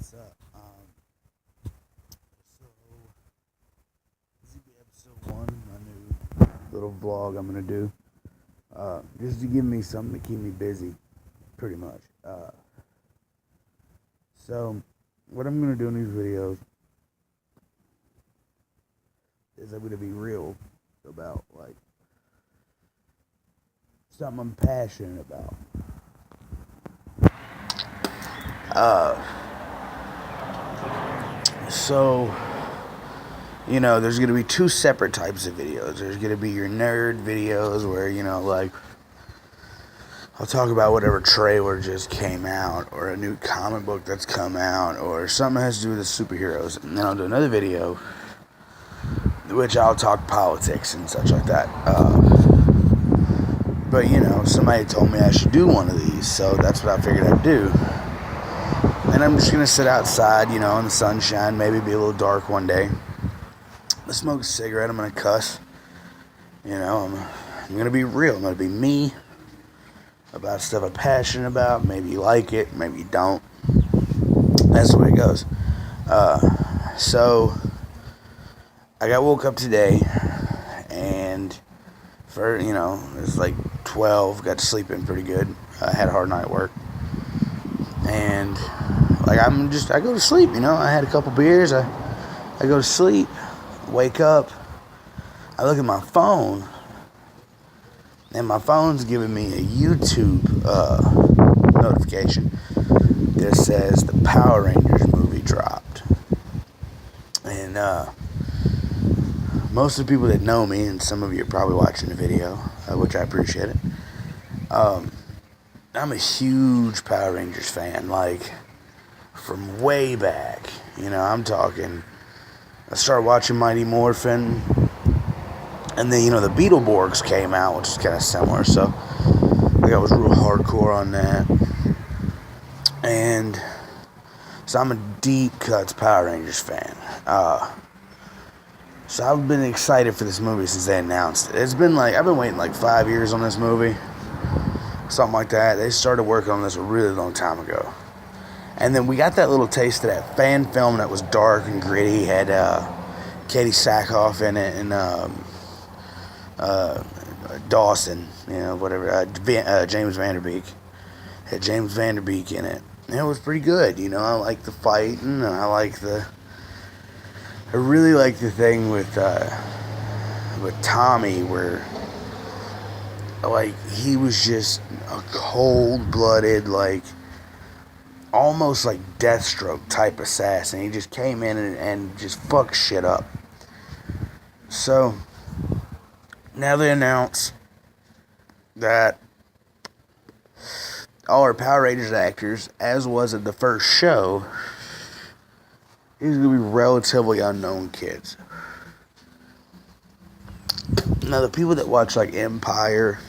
what's up? So this will be episode 1, my new little vlog I'm gonna do. Just to give me something to keep me busy, pretty much. So what I'm gonna do in these videos is I'm gonna be real about like something I'm passionate about. So, there's going to be two separate types of videos. There's going to be your nerd videos where, like, I'll talk about whatever trailer just came out, or a new comic book that's come out, or something that has to do with the superheroes. And then I'll do another video, which I'll talk politics and such like that. But, somebody told me I should do one of these, so that's what I figured I'd do. And I'm just going to sit outside, in the sunshine, maybe be a little dark one day. I smoke a cigarette, I'm going to cuss. I'm going to be real. I'm going to be me about stuff I'm passionate about. Maybe you like it, maybe you don't. That's the way it goes. So, I woke up today, and it was like 12, got to sleep in pretty good. I had a hard night at work. And I go to sleep, I had a couple beers, I go to sleep, wake up, I look at my phone, and my phone's giving me a YouTube notification that says the Power Rangers movie dropped. And most of the people that know me, and some of you are probably watching the video, which I appreciate it, I'm a huge Power Rangers fan, like, from way back. I'm talking, I started watching Mighty Morphin, and then, the Beetleborgs came out, which is kind of similar, so I was real hardcore on that. And so I'm a deep cuts Power Rangers fan. So I've been excited for this movie since they announced it. I've been waiting like 5 years on this movie. Something like that. They started working on this a really long time ago. And then we got that little taste of that fan film that was dark and gritty. Had Katie Sackhoff in it, and Dawson, whatever. James Vanderbeek. Had James Vanderbeek in it. And it was pretty good, I like the fighting, and I really like the thing with Tommy, where he was just a cold-blooded, almost like Deathstroke type assassin. He just came in and just fucked shit up. So, now they announce that all our Power Rangers actors, as was at the first show, is going to be relatively unknown kids. Now, the people that watch, Empire,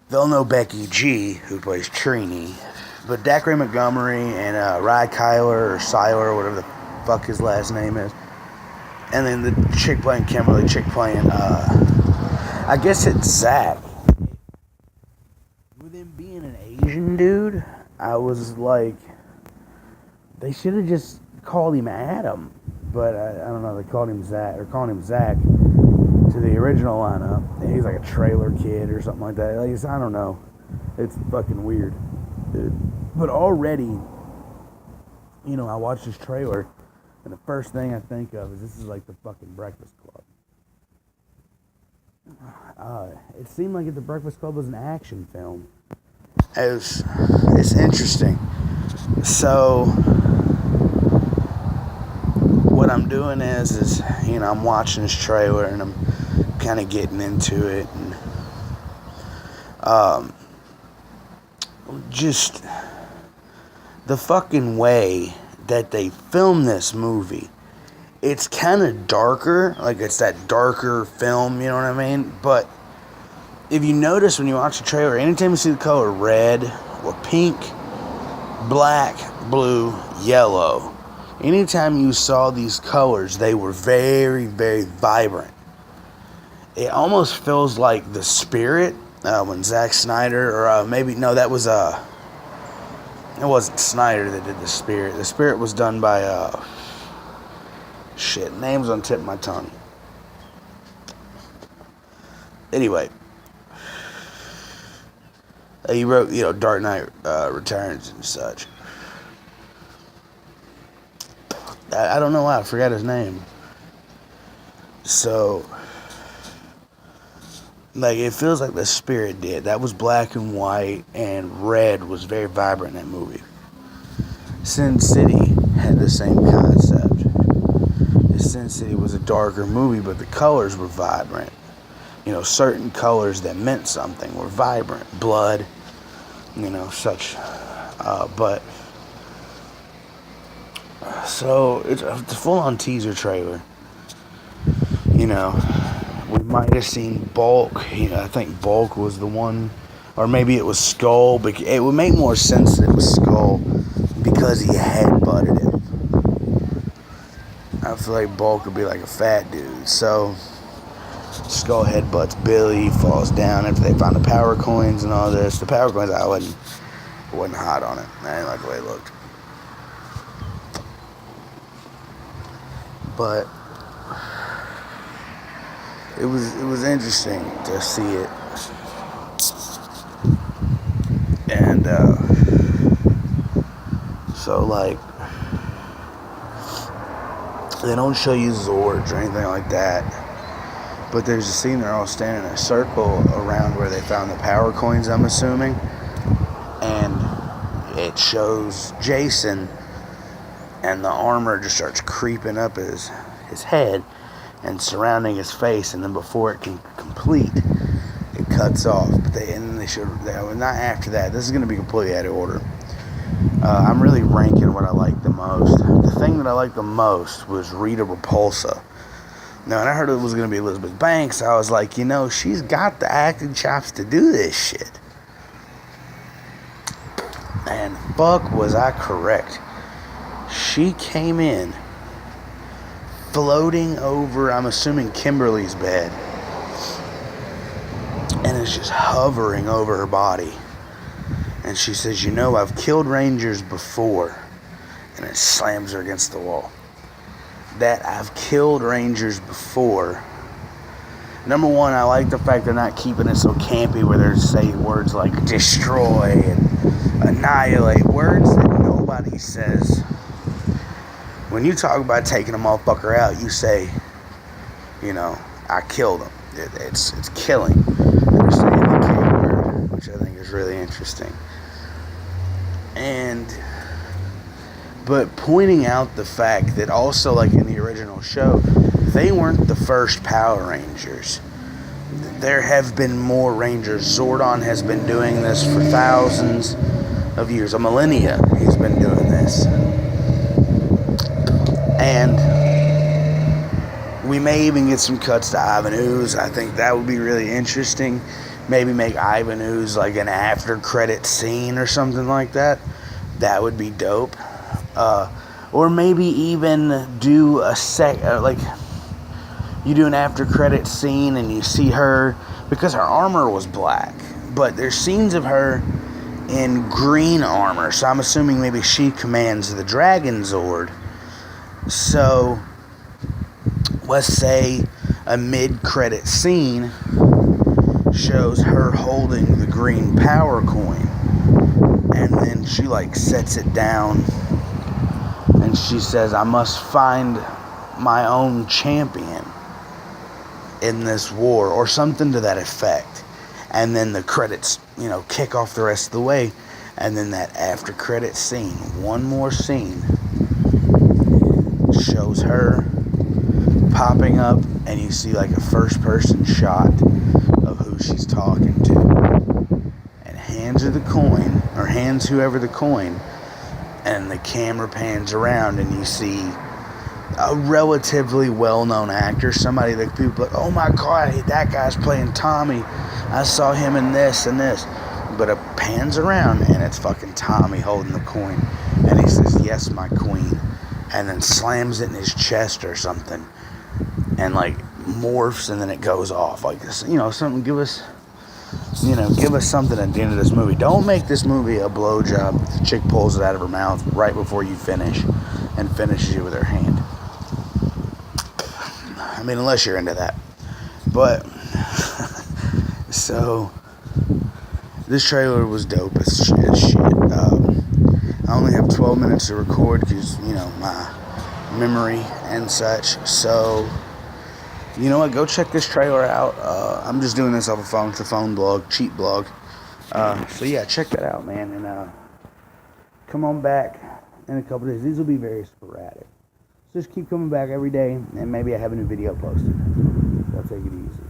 they'll know Becky G, who plays Trini. But Dacre Montgomery and Rye Kyler, or Siler, or whatever the fuck his last name is. And then the chick playing Kimberly, chick playing, I guess it's Zach. With him being an Asian dude, I was like, they should have just called him Adam. But I don't know, they called him Zach, or calling him Zach to the original lineup. And he's like a trailer kid or something like that. I don't know. It's fucking weird. But already, I watched this trailer, and the first thing I think of is this is like the fucking Breakfast Club. It seemed like if the Breakfast Club was an action film. It's interesting. So, what I'm doing is I'm watching this trailer, and I'm kind of getting into it, and just the fucking way that they film this movie, it's kind of darker, it's that darker film, you know what I mean? But if you notice when you watch the trailer, anytime you see the color red or pink, black, blue, yellow, anytime you saw these colors, they were very, very vibrant. It almost feels like the spirit when Zack Snyder, or that It wasn't Snyder that did The Spirit. The Spirit was done by, name's on the tip of my tongue. Anyway, he wrote, Dark Knight Returns and such. I don't know why, I forgot his name. So, like, it feels like The Spirit did. That was black and white, and red was very vibrant in that movie. Sin City had the same concept. Sin City was a darker movie, but the colors were vibrant. Certain colors that meant something were vibrant. Blood, such. So, it's a full-on teaser trailer. We might have seen Bulk. I think Bulk was the one. Or maybe it was Skull. But it would make more sense that it was Skull because he headbutted him. I feel like Bulk would be like a fat dude. So, Skull headbutts Billy, falls down after they found the power coins and all this. The power coins, I wasn't hot on it. I didn't like the way it looked. But it was interesting to see it. And so, like, they don't show you Zords or anything like that, but there's a scene they're all standing in a circle around where they found the power coins, I'm assuming, and it shows Jason, and the armor just starts creeping up his head and surrounding his face, and then before it can complete, it cuts off. But not after that. This is going to be completely out of order. I'm really ranking what I like the most. The thing that I liked the most was Rita Repulsa. Now, when I heard it was going to be Elizabeth Banks, I was like, she's got the acting chops to do this shit. And fuck, was I correct. She came in floating over, I'm assuming, Kimberly's bed, and is just hovering over her body. And she says, I've killed Rangers before. And it slams her against the wall. That I've killed Rangers before. Number one, I like the fact they're not keeping it so campy where they're saying words like destroy and annihilate. Words that nobody says. When you talk about taking a motherfucker out, you say, I killed him. It's killing. They're saying the K word, which I think is really interesting. But pointing out the fact that also, like in the original show, they weren't the first Power Rangers. There have been more Rangers. Zordon has been doing this for thousands of years. A millennia he's been doing this. And we may even get some cuts to Ivan Ooze. I think that would be really interesting. Maybe make Ivan Ooze like an after credit scene or something like that. That would be dope. Or maybe even do you do an after credit scene and you see her, because her armor was black, but there's scenes of her in green armor, so I'm assuming maybe she commands the Dragon Zord. So let's say a mid-credit scene shows her holding the green power coin, and then she sets it down and she says, I must find my own champion in this war, or something to that effect. And then the credits, kick off the rest of the way, and then that after credit scene, one more scene, shows her popping up, and you see a first person shot of who she's talking to, and hands her the coin, or hands whoever the coin, and the camera pans around and you see a relatively well-known actor, somebody that people are like, oh my god, that guy's playing Tommy, I saw him in this and this, but it pans around and it's fucking Tommy holding the coin, and he says, yes, my queen, and then slams it in his chest or something, and morphs, and then it goes off, something, give us give us something at the end of this movie. Don't make this movie a blowjob. The chick pulls it out of her mouth right before you finish and finishes you with her hand. I mean, unless you're into that. But, so, this trailer was dope as shit. I only have 12 minutes to record because, my memory and such. So, you know what? Go check this trailer out. I'm just doing this off a phone. It's a phone blog, cheap blog. So yeah, check that out, man. And come on back in a couple days. These will be very sporadic. So just keep coming back every day, and maybe I have a new video posted. So I'll take it easy.